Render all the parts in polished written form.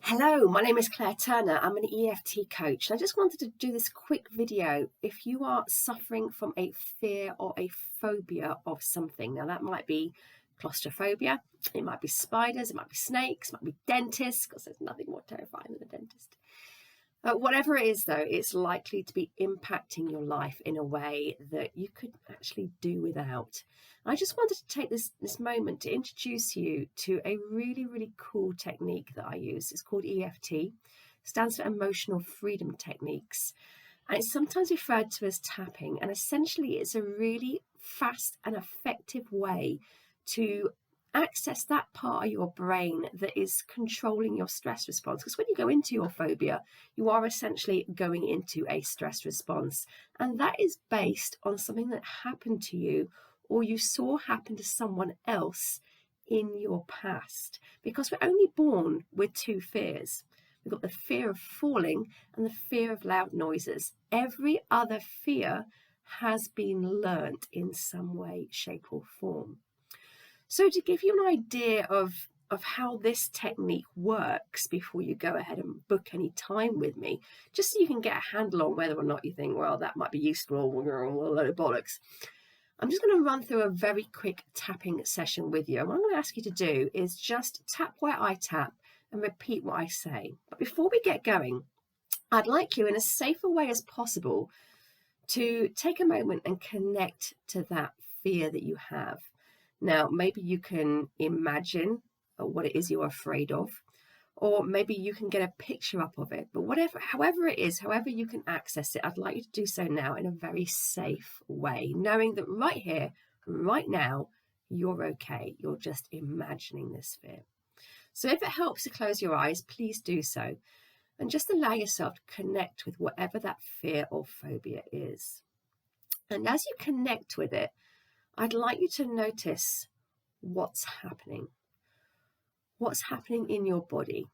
Hello, my name is Claire Turner. I'm an EFT coach. And I just wanted to do this quick video. If you are suffering from a fear or a phobia of something, now that might be claustrophobia, it might be spiders, it might be snakes, it might be dentists, because there's nothing more terrifying than a dentist. Whatever it is, though, it's likely to be impacting your life in a way that you could actually do without. I just wanted to take this moment to introduce you to a really, really cool technique that I use. It's called EFT, stands for Emotional Freedom Techniques. And it's sometimes referred to as tapping. And essentially, it's a really fast and effective way to access that part of your brain that is controlling your stress response. Because when you go into your phobia, you are essentially going into a stress response. And that is based on something that happened to you or you saw happen to someone else in your past. Because we're only born with two fears. We've got the fear of falling and the fear of loud noises. Every other fear has been learnt in some way, shape, or form. So to give you an idea of how this technique works before you go ahead and book any time with me, just so you can get a handle on whether or not you think, well, that might be useful or a load of bollocks, I'm just going to run through a very quick tapping session with you. And what I'm going to ask you to do is just tap where I tap and repeat what I say. But before we get going, I'd like you, in as safe a way as possible, to take a moment and connect to that fear that you have. Now, maybe you can imagine what it is you're afraid of, or maybe you can get a picture up of it. But however it is, however you can access it, I'd like you to do so now in a very safe way, knowing that right here, right now, you're okay. You're just imagining this fear. So if it helps to close your eyes, please do so. And just allow yourself to connect with whatever that fear or phobia is. And as you connect with it, I'd like you to notice what's happening. What's happening in your body?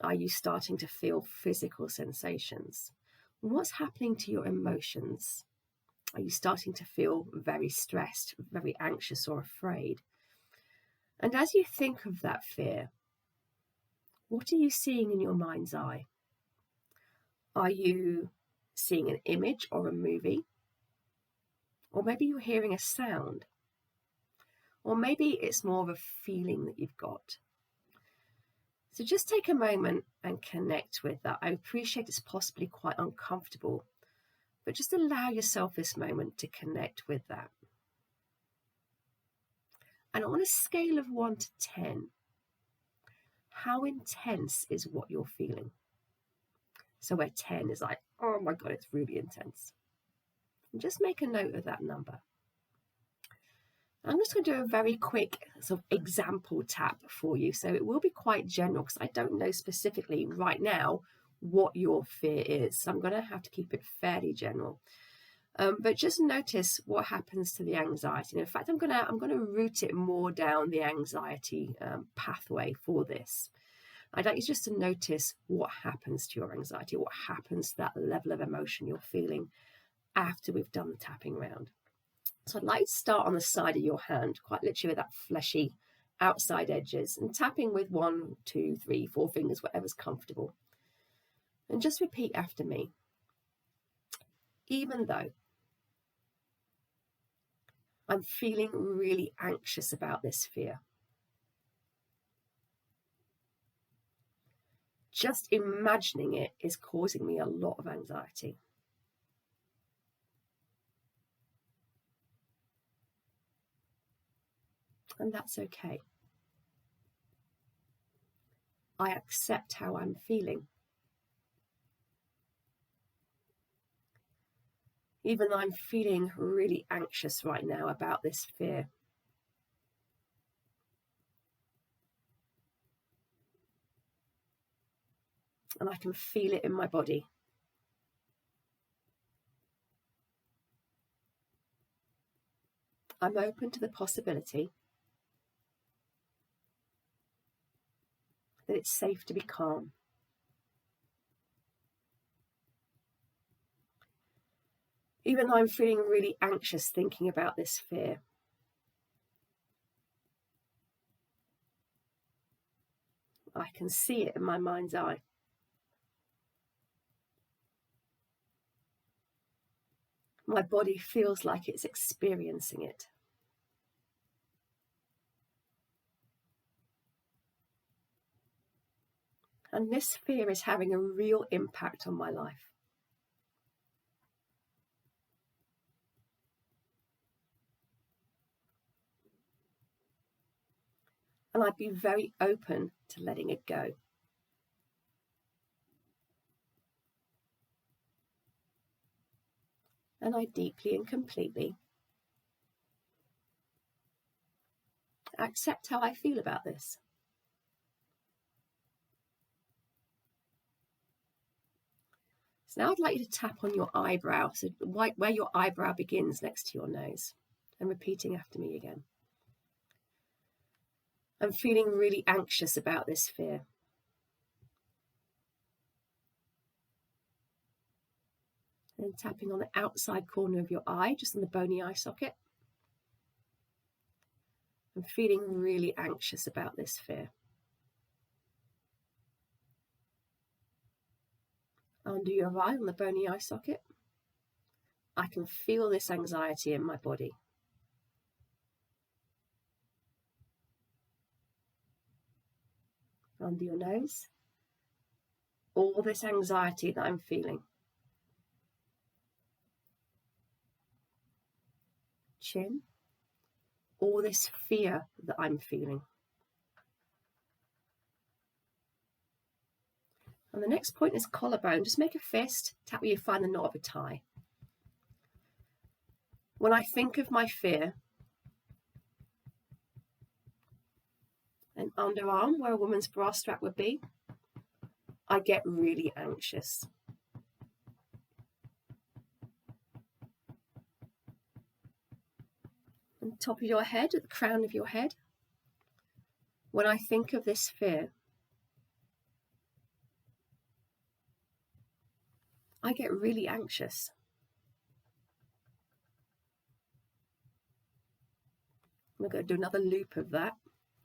Are you starting to feel physical sensations? What's happening to your emotions? Are you starting to feel very stressed, very anxious or afraid? And as you think of that fear, what are you seeing in your mind's eye? Are you seeing an image or a movie? Or maybe you're hearing a sound. Or maybe it's more of a feeling that you've got. So just take a moment and connect with that. I appreciate it's possibly quite uncomfortable, but just allow yourself this moment to connect with that. And on a scale of 1 to 10, how intense is what you're feeling? So where 10 is like, oh my God, it's really intense. And just make a note of that number. I'm just going to do a very quick sort of example tap for you. So it will be quite general because I don't know specifically right now what your fear is. So I'm going to have to keep it fairly general. But just notice what happens to the anxiety. And in fact, I'm going to route it more down the anxiety pathway for this. I'd like you just to notice what happens to your anxiety, what happens to that level of emotion you're feeling after we've done the tapping round. So I'd like to start on the side of your hand, quite literally with that fleshy outside edges, and tapping with 1, 2, 3, 4 fingers, whatever's comfortable. And just repeat after me. Even though I'm feeling really anxious about this fear, just imagining it is causing me a lot of anxiety. And that's okay. I accept how I'm feeling. Even though I'm feeling really anxious right now about this fear. And I can feel it in my body. I'm open to the possibility that it's safe to be calm. Even though I'm feeling really anxious thinking about this fear, I can see it in my mind's eye. My body feels like it's experiencing it. And this fear is having a real impact on my life. And I'd be very open to letting it go. And I deeply and completely accept how I feel about this. So now I'd like you to tap on your eyebrow, so where your eyebrow begins next to your nose, and repeating after me again. I'm feeling really anxious about this fear. And tapping on the outside corner of your eye, just on the bony eye socket. I'm feeling really anxious about this fear. Under your eye, on the bony eye socket, I can feel this anxiety in my body. Under your nose, all this anxiety that I'm feeling. Chin, all this fear that I'm feeling. And the next point is collarbone. Just make a fist, tap where you find the knot of a tie. When I think of my fear, an underarm where a woman's bra strap would be, I get really anxious. On top of your head, at the crown of your head, when I think of this fear, I get really anxious. I'm going to do another loop of that.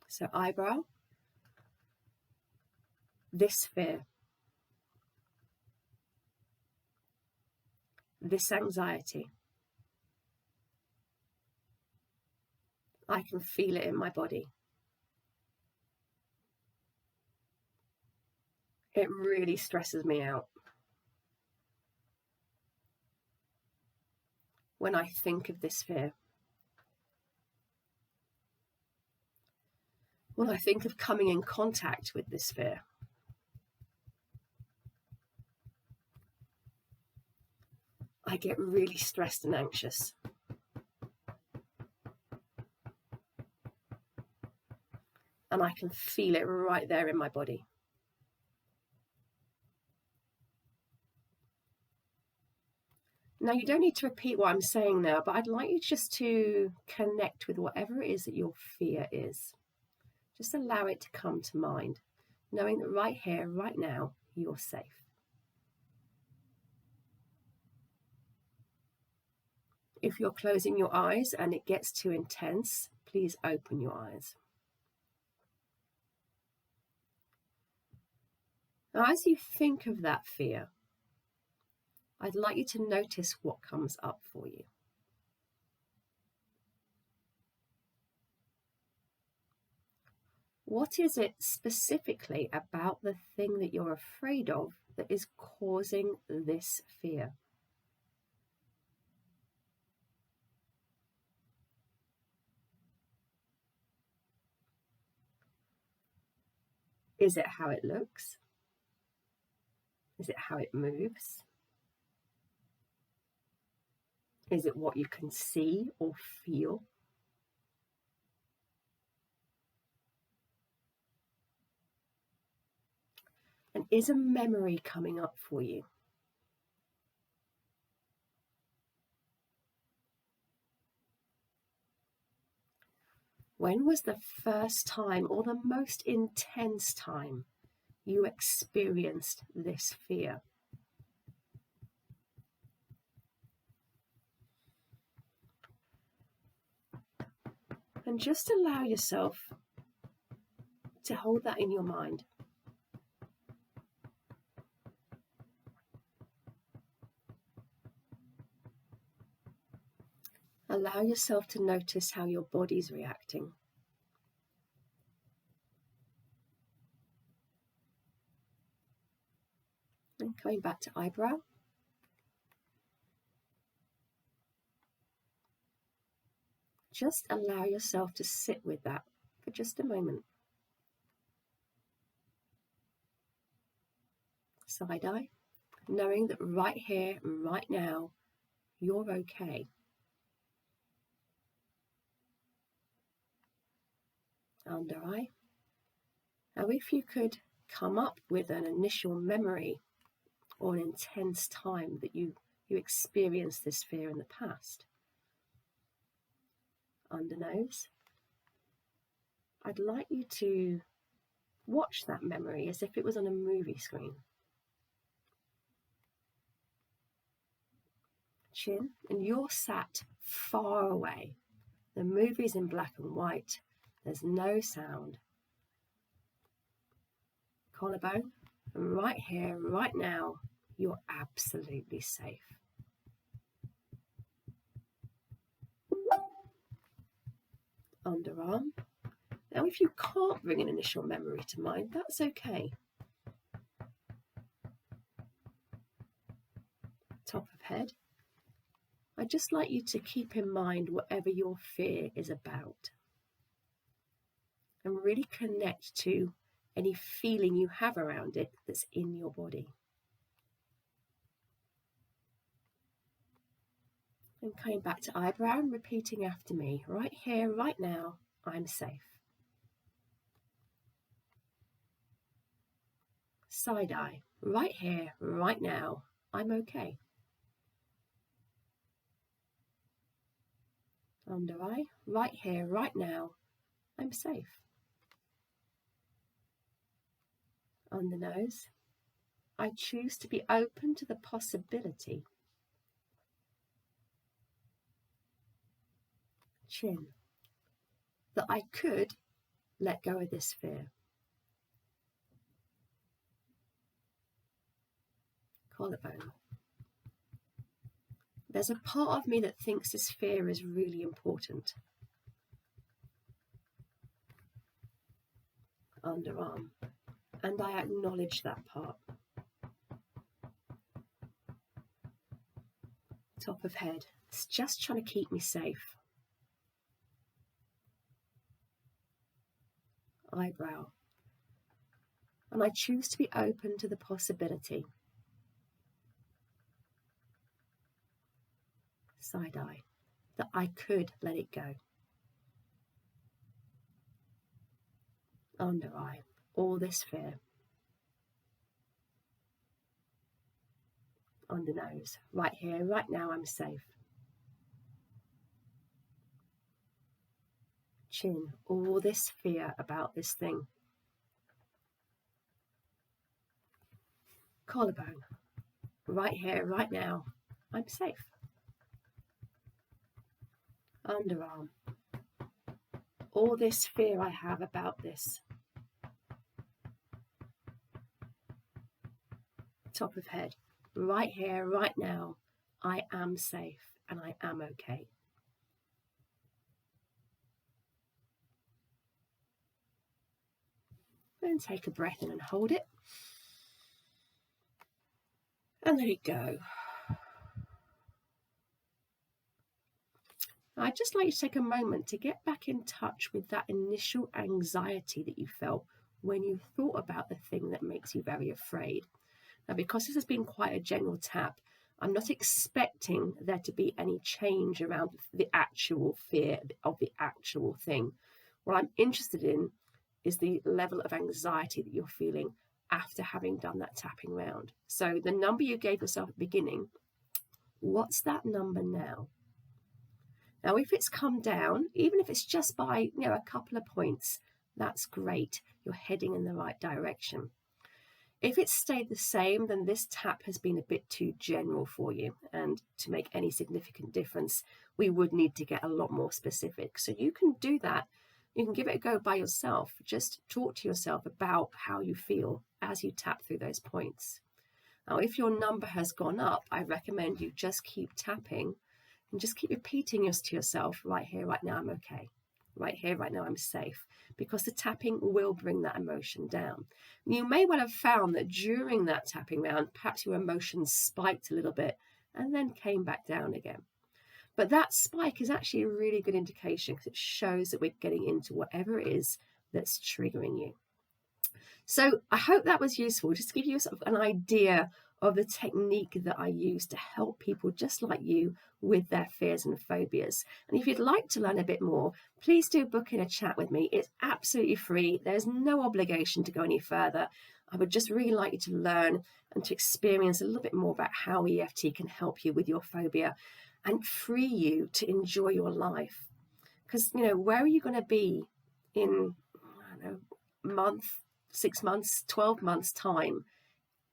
So eyebrow, this fear, this anxiety. I can feel it in my body. It really stresses me out. When I think of this fear. When I think of coming in contact with this fear. I get really stressed and anxious. And I can feel it right there in my body. Now, you don't need to repeat what I'm saying now, but I'd like you just to connect with whatever it is that your fear is. Just allow it to come to mind, knowing that right here, right now, you're safe. If you're closing your eyes and it gets too intense, please open your eyes. Now, as you think of that fear, I'd like you to notice what comes up for you. What is it specifically about the thing that you're afraid of that is causing this fear? Is it how it looks? Is it how it moves? Is it what you can see or feel? And is a memory coming up for you? When was the first time or the most intense time you experienced this fear? And just allow yourself to hold that in your mind. Allow yourself to notice how your body's reacting. And coming back to eyebrow. Just allow yourself to sit with that for just a moment. Side eye, knowing that right here, right now, you're okay. Under eye. Now if you could come up with an initial memory or an intense time that you experienced this fear in the past. Under nose. I'd like you to watch that memory as if it was on a movie screen. Chin, and you're sat far away. The movie's in black and white. There's no sound. Collarbone, and right here, right now, you're absolutely safe. Underarm. Now, if you can't bring an initial memory to mind, that's okay. Top of head. I'd just like you to keep in mind whatever your fear is about and really connect to any feeling you have around it that's in your body. And coming back to eyebrow and repeating after me. Right here, right now, I'm safe. Side eye. Right here, right now, I'm okay. Under eye. Right here, right now, I'm safe. Under nose. I choose to be open to the possibility. Chin. That I could let go of this fear. Collarbone. There's a part of me that thinks this fear is really important. Underarm. And I acknowledge that part. Top of head. It's just trying to keep me safe. Eyebrow. And I choose to be open to the possibility. Side eye. That I could let it go. Under eye. All this fear. Under nose. Right here, right now, I'm safe. Chin. All this fear about this thing. Collarbone. Right here, right now, I'm safe. Underarm. All this fear I have about this. Top of head. Right here, right now, I am safe and I am okay. And take a breath in and hold it. And let it go. I'd just like you to take a moment to get back in touch with that initial anxiety that you felt when you thought about the thing that makes you very afraid. Now, because this has been quite a general tap, I'm not expecting there to be any change around the actual fear of the actual thing. What I'm interested in is the level of anxiety that you're feeling after having done that tapping round. So the number you gave yourself at the beginning, what's that number now? Now, if it's come down, even if it's just by a couple of points, that's great. You're heading in the right direction. If it's stayed the same, then this tap has been a bit too general for you. And to make any significant difference, we would need to get a lot more specific. So you can do that. You can give it a go by yourself. Just talk to yourself about how you feel as you tap through those points. Now, if your number has gone up, I recommend you just keep tapping And just keep repeating to yourself, right here, right now, I'm okay. Right here, right now, I'm safe. Because the tapping will bring that emotion down. You may well have found that during that tapping round, perhaps your emotions spiked a little bit and then came back down again. But that spike is actually a really good indication because it shows that we're getting into whatever it is that's triggering you. So I hope that was useful, just to give you sort of an idea of the technique that I use to help people just like you with their fears and phobias. And if you'd like to learn a bit more, please do book in a chat with me. It's absolutely free. There's no obligation to go any further. I would just really like you to learn and to experience a little bit more about how EFT can help you with your phobia and free you to enjoy your life. Because, where are you going to be in, a month, 6 months, 12 months time?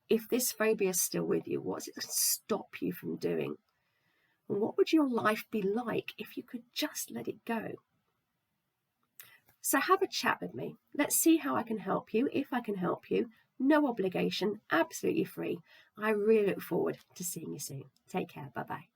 If this phobia is still with you, what's it going to stop you from doing? And what would your life be like if you could just let it go? So have a chat with me. Let's see how I can help you, if I can help you. No obligation, absolutely free. I really look forward to seeing you soon. Take care. Bye-bye.